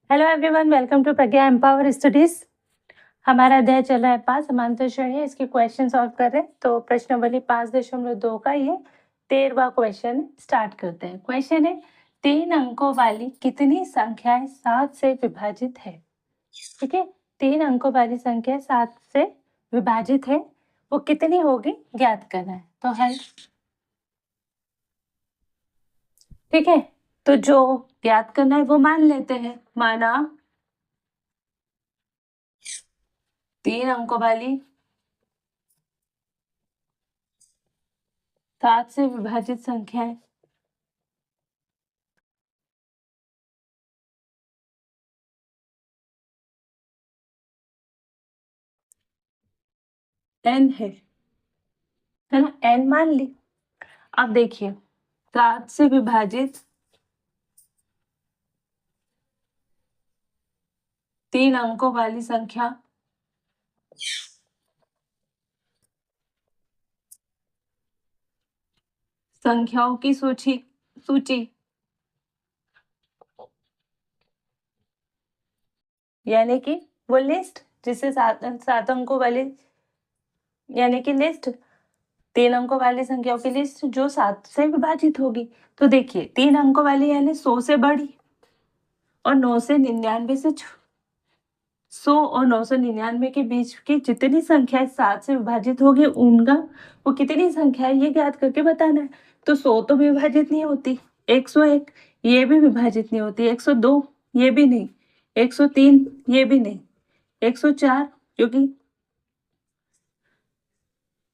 Hello everyone, welcome to Pragya empower studies. हमारा अध्याय चल रहा है 5 समांतर श्रेणी। इसके क्वेश्चन सॉल्व कर रहे हैं। तो प्रश्नावली 5.2 का ये 13वां क्वेश्चन स्टार्ट करते हैं। क्वेश्चन है 3 अंकों वाली कितनी संख्याएं 7 से विभाजित है। ठीक है, 3 अंकों वाली संख्या 7 से विभाजित है, वो कितनी होगी ज्ञात करना है। तो है ठीक है, तो जो ज्ञात करना है वो मान लेते हैं। माना 3 अंकों वाली 7 से विभाजित संख्याएं n है ना, n मान ली। अब देखिए 7 से विभाजित 3 अंकों वाली संख्या संख्याओं की सूची यानी कि वो लिस्ट जिसे 7 अंकों वाली यानी कि लिस्ट 3 अंकों वाली संख्याओं की लिस्ट जो 7 से विभाजित होगी। तो देखिए 3 अंकों वाली यानी 100 से बड़ी और 9 से 99 से 100 और 999 के बीच की जितनी संख्याएं 7 से विभाजित होगी उनका वो कितनी संख्या है ये ज्ञात करके बताना है। तो 100 तो विभाजित नहीं होती, 101 ये भी विभाजित नहीं होती, 102 ये भी नहीं, 103 ये भी नहीं, 104 क्योंकि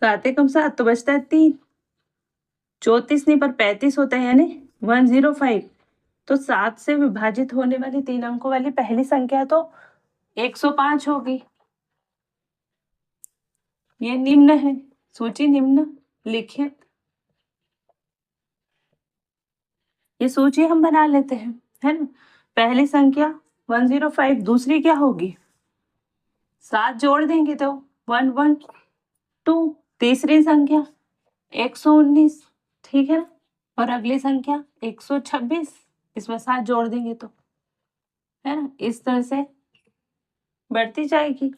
7 एकम 7 तो बचता है 3, 34 नहीं पर 35 होता है यानी 105। तो 7 से विभाजित होने वाली 3 अंकों वाली पहली संख्या तो 105 होगी। ये निम्न है, सूची निम्न लिखित। ये सूची हम बना लेते हैं, है ना। पहली संख्या 105, दूसरी क्या होगी 7 जोड़ देंगे तो 112, तीसरी संख्या 119, ठीक है ना। और अगली संख्या 126, इसमें 7 जोड़ देंगे तो, है ना। इस तरह से बढ़ती जाएगी।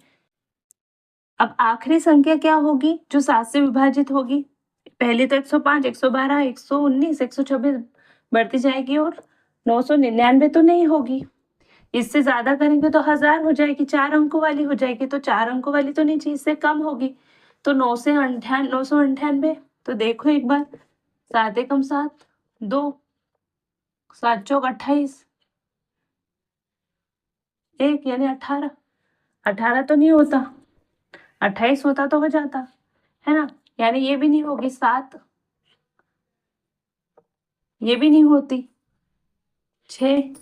अब आखिरी संख्या क्या होगी जो 7 से विभाजित होगी। पहले तो 105, 112, 119, 126 बढ़ती जाएगी और 999 तो नहीं होगी। इससे ज्यादा करेंगे तो 1000 हो जाएगी, 4 अंकों वाली हो जाएगी। तो 4 अंकों वाली तो नहीं चाहिए, इससे कम होगी। तो 998। तो देखो एक बार, 7 एकम 7, 2, 7 चौक 28, 1 यानी 18। 18 तो नहीं होता, 28 होता तो हो जाता, है ना। यानी ये भी नहीं होगी 7, ये भी नहीं होती, 6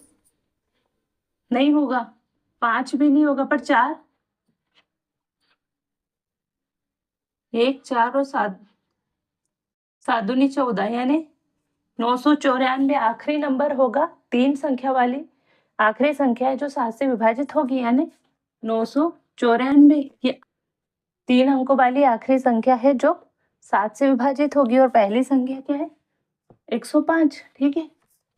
नहीं होगा, 5 भी नहीं होगा, पर 4, 1, 4 और 7, 7 दूनी 14 यानी 994 आखिरी नंबर होगा। 3 संख्या वाली आखिरी संख्या है जो 7 से विभाजित होगी, यानी 994। ये 3 अंकों वाली आखिरी संख्या है जो 7 से विभाजित होगी। और पहली संख्या क्या है 105, ठीक है।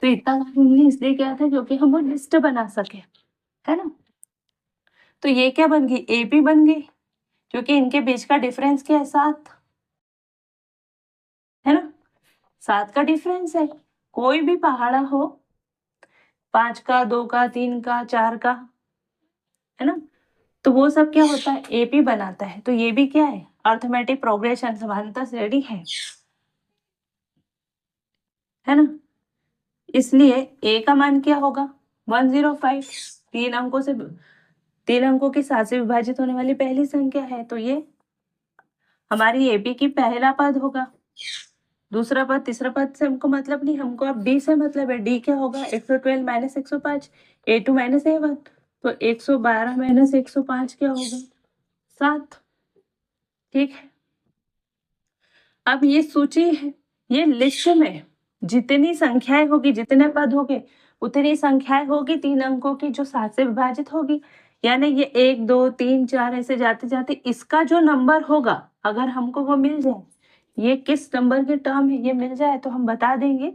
तो इतना हमने इसलिए किया था क्योंकि हम वो लिस्ट बना सके, है ना। तो ये क्या बन गई, एपी बन गई, क्योंकि इनके बीच का डिफरेंस क्या है 7, है ना। 7 का डिफरेंस है। कोई भी पहाड़ा हो, 5 का, 2 का, 3 का, 4 का, है ना, तो वो सब क्या होता है एपी बनाता है। तो ये भी क्या है अर्थमेटिक प्रोग्रेशन, समांतर श्रेणी है ना। इसलिए ए का मान क्या होगा 105। 3 अंकों के साथ से विभाजित होने वाली पहली संख्या है, तो ये हमारी एपी की पहला पद होगा। दूसरा पद तीसरा पद से हमको मतलब नहीं, हमको अब डी से मतलब है। डी क्या होगा 112 माइनस 105, A2 माइनस A1। तो 112 माइनस 105 क्या होगा 7, ठीक है। अब ये सूची है, ये लिस्ट में जितनी संख्याएं होगी, जितने पद होंगे उतनी संख्याएं होगी 3 अंकों की जो 7 से विभाजित होगी। यानी ये 1, 2, 3, 4 ऐसे जाते जाते इसका जो नंबर होगा, अगर हमको वो मिल जाए, ये किस नंबर के टर्म है ये मिल जाए, तो हम बता देंगे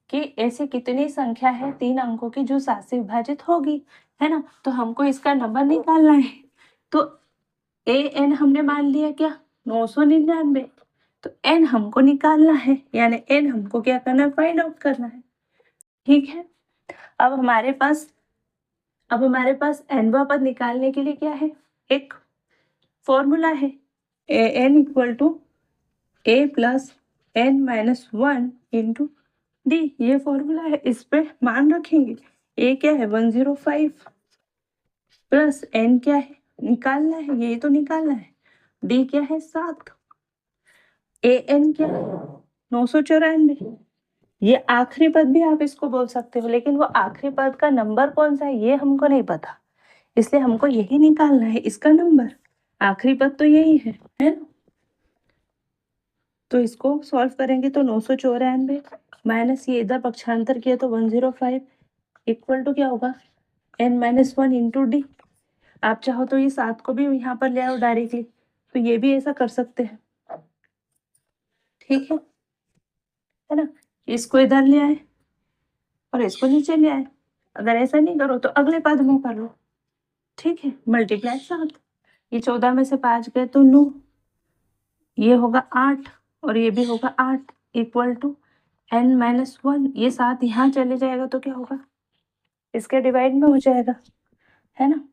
कि ऐसी कितनी संख्या है 3 अंकों की जो 7 से विभाजित होगी, है ना। तो हमको इसका नंबर निकालना है। तो an हमने मान लिया क्या 999, तो n हमको निकालना है, यानी n हमको क्या करना है, फाइंड आउट करना है। ठीक है, अब हमारे पास nवा पद निकालने के लिए क्या है, एक फॉर्मूला है, an equal to a plus n minus 1 into D, ये फॉर्मूला है। इस पे मान रखेंगे, a क्या है 105 प्लस n क्या है निकालना है, ये तो निकालना है, डी क्या है 7, an क्या है 994। ये आखिरी पद भी आप इसको बोल सकते हो, लेकिन वो आखिरी पद का नंबर कौन सा है ये हमको नहीं पता, इसलिए हमको यही निकालना है इसका नंबर। आखिरी पद तो यही है ना। तो इसको सॉल्व करेंगे तो 994 माइनस ये इधर पक्षांतर किया तो 105 इक्वल टू क्या होगा n माइनस 1 इंटू डी। आप चाहो तो ये 7 को भी यहाँ पर ले आओ डायरेक्टली, तो ये भी ऐसा कर सकते हैं। ठीक है ना, इसको इधर ले आए और इसको नीचे ले आए। अगर ऐसा नहीं करो तो अगले पद में कर लो। ठीक है, मल्टीप्लाई 7, ये 14 में से 5 गए तो 9, ये होगा 8 और ये भी होगा 8 इक्वल टू n माइनस 1। ये 7 यहाँ चले जाएगा तो क्या होगा, इसके डिवाइड में हो जाएगा, है ना।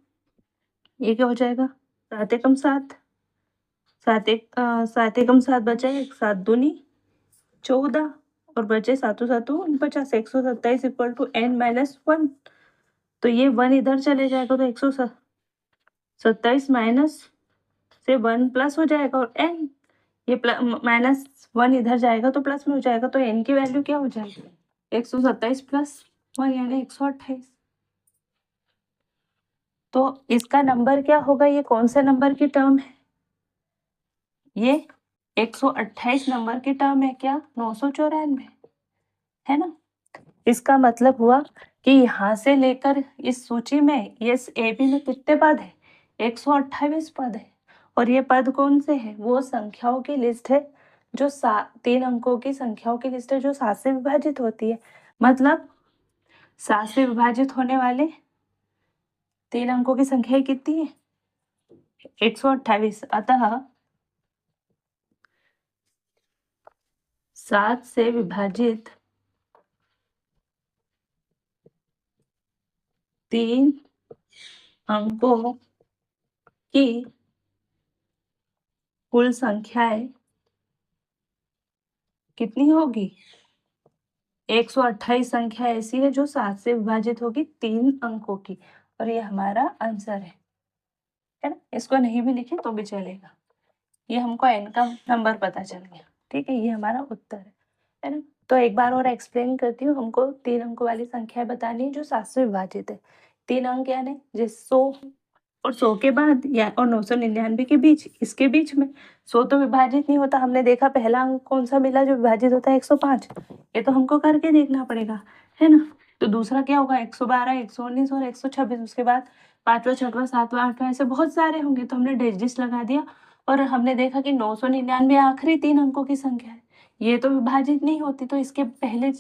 ये क्या हो जाएगा 7 एकम 7, 7 एकम 7 बचा 1, 7 दूनी 14 और बचे 7 7 49, 127 इक्वल टू n माइनस 1। तो ये 1 इधर चले जाएगा तो 127 माइनस से 1 प्लस हो जाएगा और n ये माइनस 1 इधर जाएगा तो प्लस में हो जाएगा, तो n की वैल्यू क्या हो जाएगी 127 प्लस 1 यानी 128। तो इसका नंबर क्या होगा, ये कौन से नंबर की टर्म है, ये 128 नंबर की टर्म है क्या 994, है ना। इसका मतलब हुआ कि यहाँ से लेकर इस सूची में ये AB में कितने पद है 128 पद है, और ये पद कौन से है, वो संख्याओं की लिस्ट है जो 3 अंकों की संख्याओं की लिस्ट है जो 7 से विभाजित होती है। मतलब 7 से विभाजित होने वाले 3 अंकों की संख्या कितनी है 128। अतः 7 से विभाजित 3 अंकों की कुल संख्याएं कितनी होगी 128 संख्या ऐसी है जो 7 से विभाजित होगी 3 अंकों की, और ये हमारा आंसर है ना। इसको नहीं भी लिखे तो भी चलेगा, ये हमको n का नंबर पता चल गया। ठीक है, ये हमारा उत्तर है ना। तो एक बार और एक्सप्लेन करती हूँ, हमको 3 अंकों वाली संख्या बतानी है जो 7 से विभाजित है। 3 अंक यानी जिस 100 और 100 के बाद या और 999 के बीच, इसके बीच में 100 तो विभाजित नहीं होता, हमने देखा पहला अंक कौन सा मिला जो विभाजित होता है 105, ये तो हमको करके देखना पड़ेगा, है ना। तो दूसरा क्या होगा 112, 119 और 126, उसके बाद 5वां, 6वां, 7वां, 8वां, ऐसे बहुत सारे होंगे, तो हमने डिजिट लगा दिया और हमने देखा कि 999 आखिरी 3 अंकों की संख्या है, ये तो विभाजित नहीं होती, तो इसके पहले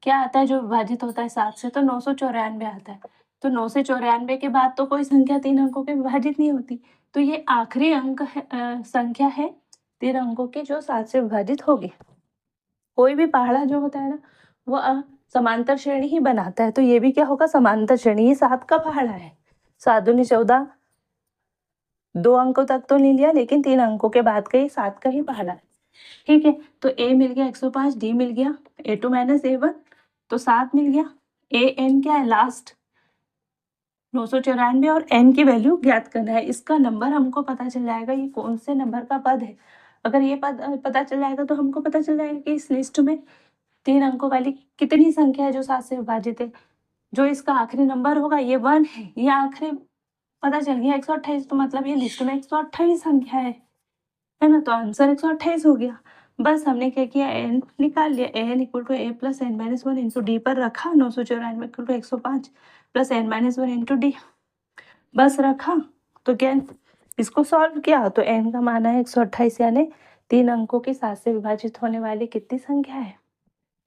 क्या आता है जो विभाजित होता है 7 से, तो 994 आता है। तो 9 से 94 के बाद तो कोई संख्या 3 अंकों के विभाजित नहीं होती, तो ये आखिरी अंक है, संख्या है 3 अंकों की जो 7 से विभाजित होगी। कोई भी पहाड़ा जो होता है ना वो समांतर श्रेणी ही बनाता है, तो ये भी क्या होगा समांतर श्रेणी। ये 7 का पहाड़ा है, 7 दूनी 14, 2 अंकों तक तो नहीं लिया, लेकिन 3 अंकों के बाद का ये 7 का ही पहाड़ा है। ठीक है, तो a मिल गया 105, d मिल गया a2 माइनस a1, तो 7 मिल गया, an क्या है लास्ट 994 और n की वैल्यू ज्ञात करना है। इसका नंबर हमको पता चल जाएगा ये कौन से नंबर का पद है। अगर ये पद पता चल जाएगा तो हमको पता चल जाएगा कि इस लिस्ट में 3 अंकों वाली कितनी संख्या है जो 7 से विभाजित है। जो इसका आखिरी नंबर होगा ये 1 है, ये आखिरी पता चल गया 128, तो मतलब ये लिस्ट में 128 संख्या है ना, तो आंसर 128 हो गया। बस हमने क्या किया n निकाल लिया, an equal to a plus n minus 1 into D पर रखा, 994 equal to 105 plus n minus 1 into D बस रखा, तो क्या इसको सॉल्व किया तो n का मान है 128, यानी 3 अंकों की 7 से विभाजित होने वाली कितनी संख्या है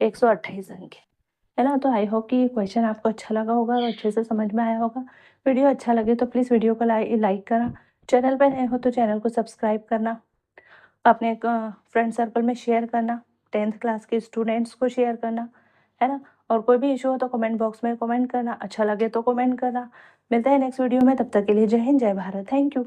128 संख्या। है ना। तो आई होप कि ये क्वेश्चन आपको अच्छा लगा होगा और अच्छे से समझ में आया होगा। वीडियो अच्छा लगे तो प्लीज़ वीडियो को लाइक करना, चैनल पर नए हो तो चैनल को सब्सक्राइब करना, अपने फ्रेंड सर्कल में शेयर करना, 10th क्लास के स्टूडेंट्स को शेयर करना, है ना। और कोई भी इशू हो तो कमेंट बॉक्स में कमेंट करना, अच्छा लगे तो कमेंट करना। मिलते हैं नेक्स्ट वीडियो में, तब तक के लिए जय हिंद, जय भारत, थैंक यू।